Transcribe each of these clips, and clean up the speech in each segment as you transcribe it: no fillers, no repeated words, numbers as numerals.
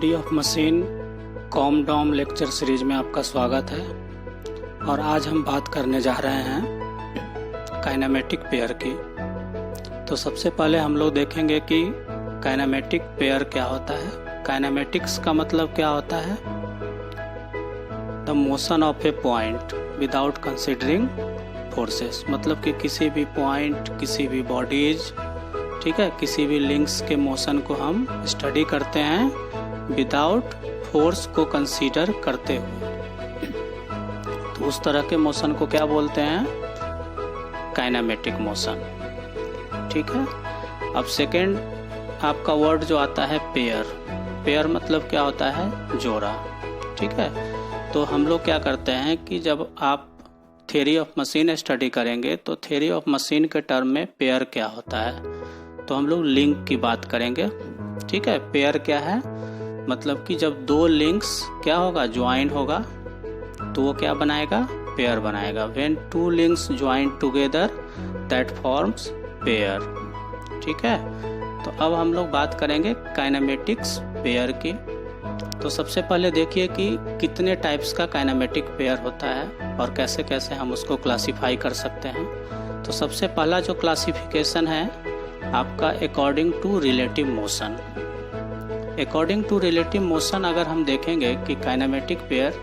Theory of machine कॉम डॉम lecture series में आपका स्वागत है। और आज हम बात करने जा रहे हैं काइनेमेटिक पेयर की। तो सबसे पहले हम लोग देखेंगे कि काइनेमेटिक पेयर क्या होता है। काइनेमेटिक्स का मतलब क्या होता है? The motion of A point without considering forces, मतलब कि किसी भी पॉइंट, किसी भी बॉडीज, ठीक है, किसी भी लिंक्स के मोशन को हम स्टडी करते हैं विदाउट फोर्स को कंसीडर करते हुए। तो उस तरह के मोशन को क्या बोलते हैं? Kinematic motion. ठीक है। अब सेकेंड आपका वर्ड जो आता है पेयर। पेयर मतलब क्या होता है? जोड़ा। ठीक है। तो हम लोग क्या करते हैं कि जब आप थ्योरी ऑफ मशीन स्टडी करेंगे तो थ्योरी ऑफ मशीन के टर्म में पेयर क्या होता है, तो हम लोग लिंक की बात करेंगे। ठीक है। पेयर क्या है? मतलब कि जब दो लिंक्स क्या होगा? ज्वाइन होगा, तो वो क्या बनाएगा? पेयर बनाएगा। When two links join together that forms pair. ठीक है। तो अब हम लोग बात करेंगे काइनेमेटिक्स पेयर की। तो सबसे पहले देखिए कि कितने टाइप्स का काइनेमेटिक पेयर होता है और कैसे कैसे हम उसको क्लासिफाई कर सकते हैं। तो सबसे पहला जो क्लासिफिकेशन है आपका according to relative motion. According to relative motion अगर हम देखेंगे कि काइनेमेटिक पेयर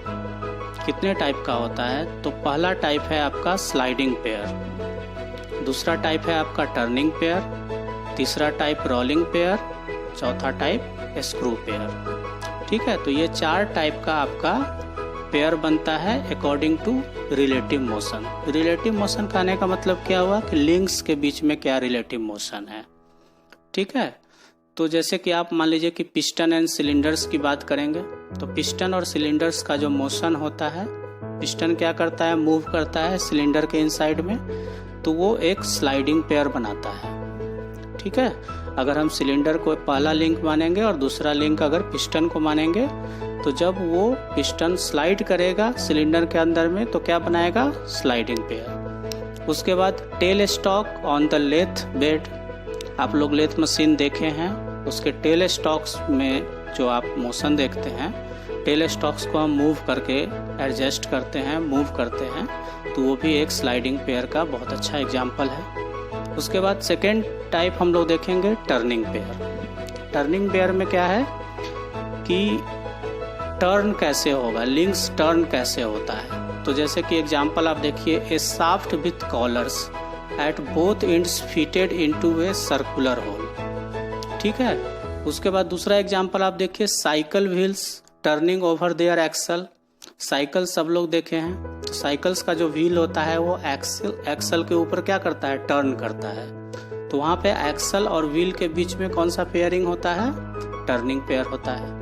कितने टाइप का होता है, तो पहला टाइप है आपका स्लाइडिंग पेयर, दूसरा टाइप है आपका टर्निंग पेयर, तीसरा टाइप रोलिंग पेयर, चौथा टाइप स्क्रू पेयर। ठीक है। तो ये चार टाइप का आपका पेयर बनता है according to relative motion. Relative motion कहने का मतलब क्या हुआ कि लिंक्स के बीच में क्या रिलेटिव मोशन है। ठीक है। तो जैसे कि आप मान लीजिए कि पिस्टन एंड सिलेंडर्स की बात करेंगे, तो पिस्टन और सिलेंडर्स का जो मोशन होता है, पिस्टन क्या करता है? मूव करता है सिलेंडर के इनसाइड में, तो वो एक स्लाइडिंग पेयर बनाता है। ठीक है। अगर हम सिलेंडर को पहला लिंक मानेंगे और दूसरा लिंक अगर पिस्टन को मानेंगे, तो जब वो पिस्टन स्लाइड करेगा सिलेंडर के अंदर में तो क्या बनाएगा? Sliding pair. उसके बाद tailstock on the lathe bed. आप लोग लेथ मशीन देखे हैं, उसके टेल स्टॉक्स में जो आप मोशन देखते हैं, टेल स्टॉक्स को हम मूव करके एडजस्ट करते हैं, मूव करते हैं, तो वो भी एक स्लाइडिंग पेयर का बहुत अच्छा एग्जाम्पल है। उसके बाद सेकेंड टाइप हम लोग देखेंगे टर्निंग पेयर। टर्निंग पेयर में क्या है कि टर्न कैसे होगा, लिंक्स टर्न कैसे होता है। तो जैसे कि एग्जांपल आप देखिए, a shaft with collars at both ends fitted into a circular hole. ठीक है। उसके बाद दूसरा एग्जांपल आप देखिए, cycle wheels turning over their axle. Cycle सब लोग देखे हैं। साइकिल्स का जो व्हील होता है वो एक्सल के ऊपर क्या करता है? टर्न करता है। तो वहाँ पे एक्सल और व्हील के बीच में कौन सा पेयरिंग होता है? टर्निंग पेयर होता है।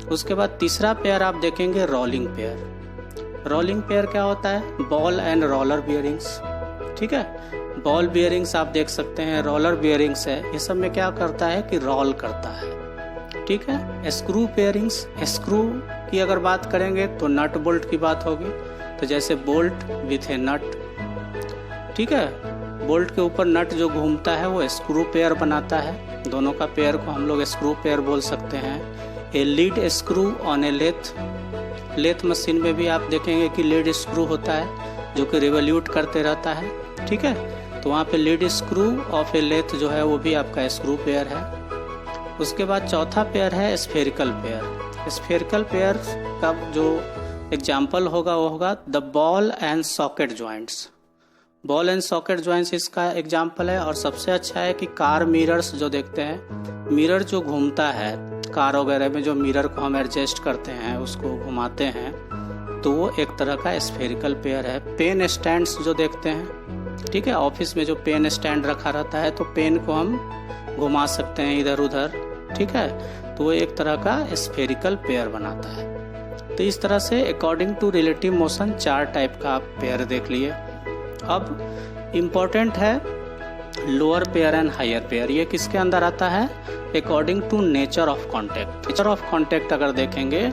उसके बाद तीसरा पेयर आप देखेंगे रोलिंग पेयर। रोलिंग पेयर क्या होता है? Ball and roller bearings. ठीक है। बॉल बियरिंग्स आप देख सकते हैं, रोलर बियरिंग्स है, ये सब में क्या करता है कि रोल करता है। ठीक है। स्क्रू पेयरिंग्स, स्क्रू की अगर बात करेंगे तो नट बोल्ट की बात होगी। तो जैसे बोल्ट विथ ए नट। ठीक है। बोल्ट के ऊपर नट जो घूमता है वो स्क्रू पेयर बनाता है। दोनों का पेयर को हम लोग स्क्रू पेयर बोल सकते हैं। A lead screw on a lathe. Lathe machine में भी आप देखेंगे कि लीड स्क्रू होता है जो कि रिवॉल्यूट करते रहता है। ठीक है। तो वहाँ पे lead screw of a lathe जो है वो भी आपका स्क्रू पेयर है। उसके बाद चौथा पेयर है स्फेरिकल पेयर। स्फेरिकल पेयर का जो एग्जाम्पल होगा वो होगा the ball and socket joints. Ball and socket joints इसका एग्जाम्पल है। और सबसे अच्छा है कि कार मिरर्स जो देखते हैं, मिरर जो घूमता है कार वगैरह में, जो मिरर को हम एडजस्ट करते हैं, उसको घुमाते हैं, तो वो एक तरह का स्फेरिकल पेयर है। पेन स्टैंड्स जो देखते हैं, ठीक है, ऑफिस में जो पेन स्टैंड रखा रहता है तो पेन को हम घुमा सकते हैं इधर उधर। ठीक है। तो वो एक तरह का स्फेरिकल पेयर बनाता है। तो इस तरह से अकॉर्डिंग टू रिलेटिव मोशन चार टाइप का आप पेयर देख लिए। अब इम्पोर्टेंट है lower pair and higher pair. ये किसके अंदर आता है? According to nature of contact. Nature of contact अगर देखेंगे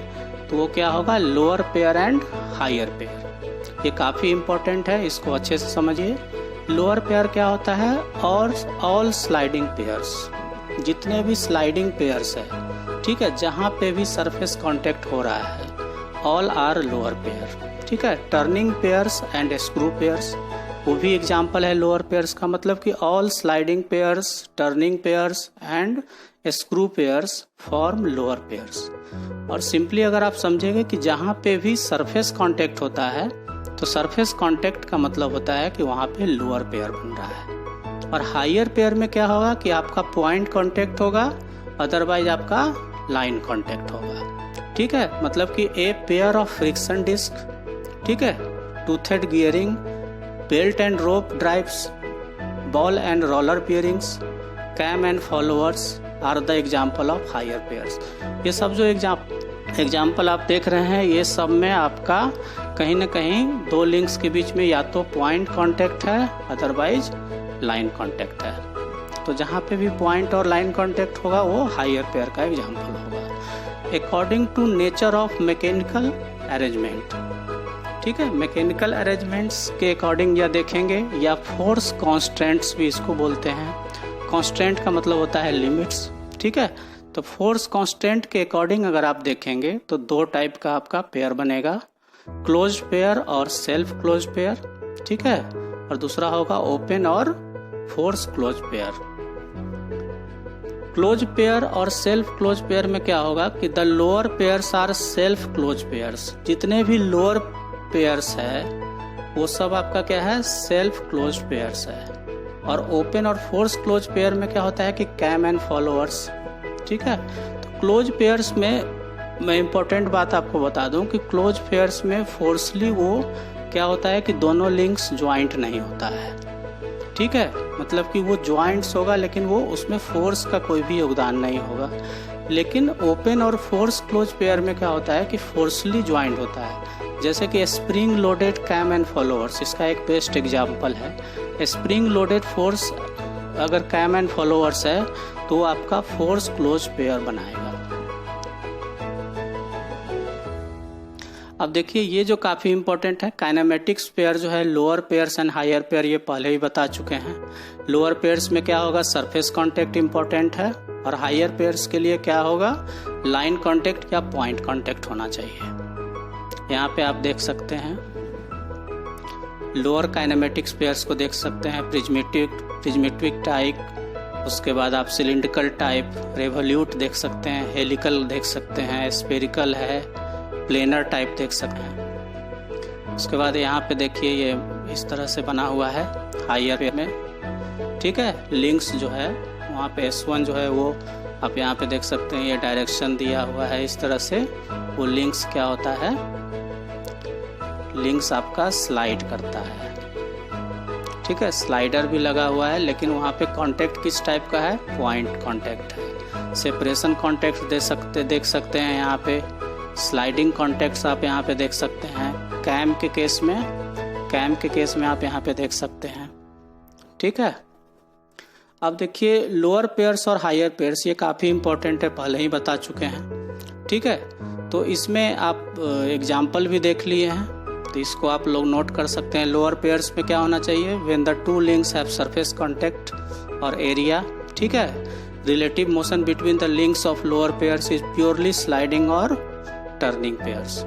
तो वो क्या होगा? Lower pair and higher pair. ये काफ़ी इम्पोर्टेंट है, इसको अच्छे से समझिए। लोअर पेयर क्या होता है? और ऑल स्लाइडिंग पेयर्स, जितने भी स्लाइडिंग पेयर्स है, ठीक है, जहाँ पे भी सरफेस कांटेक्ट हो रहा है, ऑल आर लोअर पेयर। ठीक है, turning pairs and screw pairs वो भी एग्जाम्पल है लोअर पेयर्स का, मतलब कि all sliding pairs, turning pairs and screw pairs form lower pairs. और सिंपली अगर आप समझेंगे कि जहाँ पे भी सरफेस कांटेक्ट होता है तो सरफेस कांटेक्ट का मतलब होता है कि वहाँ पे लोअर पेयर बन रहा है। और हायर पेयर में क्या होगा कि आपका पॉइंट कांटेक्ट होगा, अदरवाइज आपका लाइन कांटेक्ट होगा। ठीक है, मतलब कि a pair of friction disc, ठीक है, toothed gearing, belt and rope drives, ball and roller pairings, cam and followers are the example of higher pairs. ये सब जो एग्जाम्पल आप देख रहे हैं, ये सब में आपका कहीं ना कहीं दो लिंक्स के बीच में या तो पॉइंट कांटेक्ट है, अदरवाइज लाइन कांटेक्ट है। तो जहाँ पे भी पॉइंट और लाइन कांटेक्ट होगा वो हायर पेयर का एग्जाम्पल होगा। According to nature of mechanical arrangement, ठीक है, मैकेनिकल अरेंजमेंट्स के अकॉर्डिंग या देखेंगे, या फोर्स कॉन्स्टेंट्स भी इसको बोलते हैं। कॉन्स्टेंट का मतलब होता है लिमिट्स। ठीक है, तो फोर्स कांस्टेंट के अकॉर्डिंग अगर आप देखेंगे तो दो टाइप का आपका पेयर बनेगा, क्लोज्ड पेयर और सेल्फ क्लोज्ड पेयर। ठीक है, और दूसरा होगा ओपन और force closed pair. Close pair और सेल्फ क्लोज पेयर में क्या होगा कि the lower pairs are self close pairs. जितने भी लोअर पेयर्स है वो सब आपका क्या है, सेल्फ क्लोज पेयर्स है। और ओपन और फोर्स क्लोज पेयर में क्या होता है कि कैम एंड फॉलोअर्स। ठीक है, तो क्लोज पेयर्स में मैं इम्पोर्टेंट बात आपको बता दूं कि क्लोज पेयर्स में फोर्सली वो क्या होता है कि दोनों लिंक्स ज्वाइंट नहीं होता है। ठीक है, मतलब कि वो ज्वाइंट्स होगा लेकिन वो उसमें फोर्स का कोई भी योगदान नहीं होगा। लेकिन ओपन और फोर्स क्लोज पेयर में क्या होता है कि फोर्सली ज्वाइंट होता है, जैसे कि spring loaded cam and followers इसका एक बेस्ट एग्जाम्पल है। स्प्रिंग लोडेड फोर्स अगर कैम एंड फॉलोअर्स है तो आपका फोर्स क्लोज पेयर बनाएगा। अब देखिए ये जो काफ़ी इंपॉर्टेंट है, काइनेमेटिक्स पेयर जो है, lower pairs and higher pair, ये पहले ही बता चुके हैं। लोअर पेयर्स में क्या होगा, सरफेस कांटेक्ट इंपॉर्टेंट है, और हायर पेयर्स के लिए क्या होगा, लाइन कांटेक्ट या पॉइंट कांटेक्ट होना चाहिए। यहाँ पे आप देख सकते हैं लोअर काइनेमेटिक्स पेयर्स को देख सकते हैं, प्रिज्मेटिक टाइप, उसके बाद आप सिलिंड्रिकल टाइप, रेवोल्यूट देख सकते हैं, हेलिकल देख सकते हैं, स्फेरिकल है, प्लेनर टाइप देख सकते हैं। उसके बाद यहाँ पे देखिए ये इस तरह से बना हुआ है हायर पेयर में। ठीक है, लिंक्स जो है वहाँ पे S1 जो है वो आप यहाँ पे देख सकते हैं, ये डायरेक्शन दिया हुआ है इस तरह से। वो लिंक्स क्या होता है, लिंक्स आपका स्लाइड करता है। ठीक है, स्लाइडर भी लगा हुआ है, लेकिन वहाँ पे कांटेक्ट किस टाइप का है, पॉइंट कांटेक्ट है। सेपरेशन कांटेक्ट देख सकते हैं यहाँ पे, स्लाइडिंग कांटेक्ट्स आप यहाँ पे देख सकते हैं। कैम के केस में आप यहाँ पे देख सकते हैं। ठीक है, अब देखिए लोअर पेयर्स और हायर पेयर्स, ये काफ़ी इंपॉर्टेंट है, पहले ही बता चुके हैं। ठीक है, तो इसमें आप एग्जाम्पल भी देख लिए हैं, तो इसको आप लोग नोट कर सकते हैं। लोअर पेयर्स में क्या होना चाहिए, when the two links have surface contact और एरिया। ठीक है, relative motion between the links of lower pairs is purely sliding और टर्निंग पेयर्स।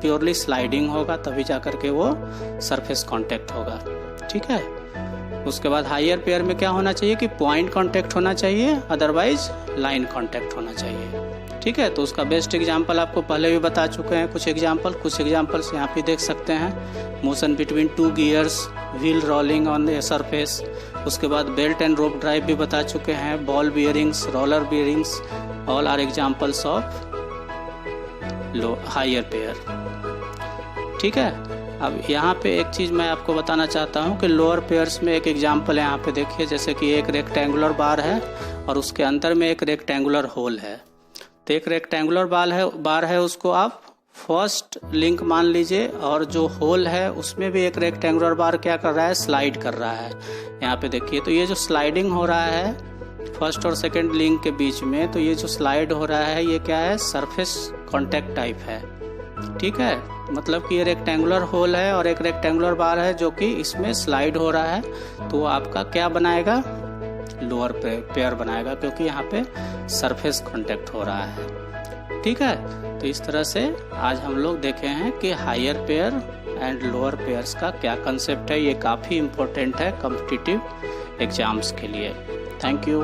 प्योरली स्लाइडिंग होगा तभी जाकर के वो सरफेस कांटेक्ट होगा। ठीक है, उसके बाद हायर पेयर में क्या होना चाहिए कि पॉइंट कांटेक्ट होना चाहिए, अदरवाइज लाइन कांटेक्ट होना चाहिए। ठीक है, तो उसका बेस्ट एग्जांपल आपको पहले भी बता चुके हैं। कुछ एग्जांपल्स यहाँ पे देख सकते हैं। Motion between two gears, wheel rolling on the surface. उसके बाद बेल्ट एंड रोप ड्राइव भी बता चुके हैं। Ball bearings, roller bearings, all are examples of higher pair. ठीक है, अब यहाँ पे एक चीज़ मैं आपको बताना चाहता हूँ कि लोअर पेयर्स में एक एग्जांपल है, यहाँ पे देखिए, जैसे कि एक रेक्टेंगुलर बार है और उसके अंदर में एक रेक्टेंगुलर होल है। तो एक रेक्टेंगुलर बार है, उसको आप फर्स्ट लिंक मान लीजिए, और जो होल है उसमें भी एक रेक्टेंगुलर बार क्या कर रहा है, स्लाइड कर रहा है। यहाँ पे देखिए, तो ये जो स्लाइडिंग हो रहा है फर्स्ट और सेकंड लिंक के बीच में, तो ये जो स्लाइड हो रहा है ये क्या है, सरफेस कांटेक्ट टाइप है। ठीक है, मतलब कि ये रेक्टेंगुलर होल है और एक रेक्टेंगुलर बार है जो कि इसमें स्लाइड हो रहा है, तो आपका क्या बनाएगा, लोअर पेयर बनाएगा, क्योंकि यहाँ पे सरफेस कांटेक्ट हो रहा है। ठीक है, तो इस तरह से आज हम लोग देखे हैं कि higher pair and lower pairs का क्या कंसेप्ट है। ये काफ़ी इम्पोर्टेंट है कॉम्पिटिटिव एग्जाम्स के लिए। Thank you.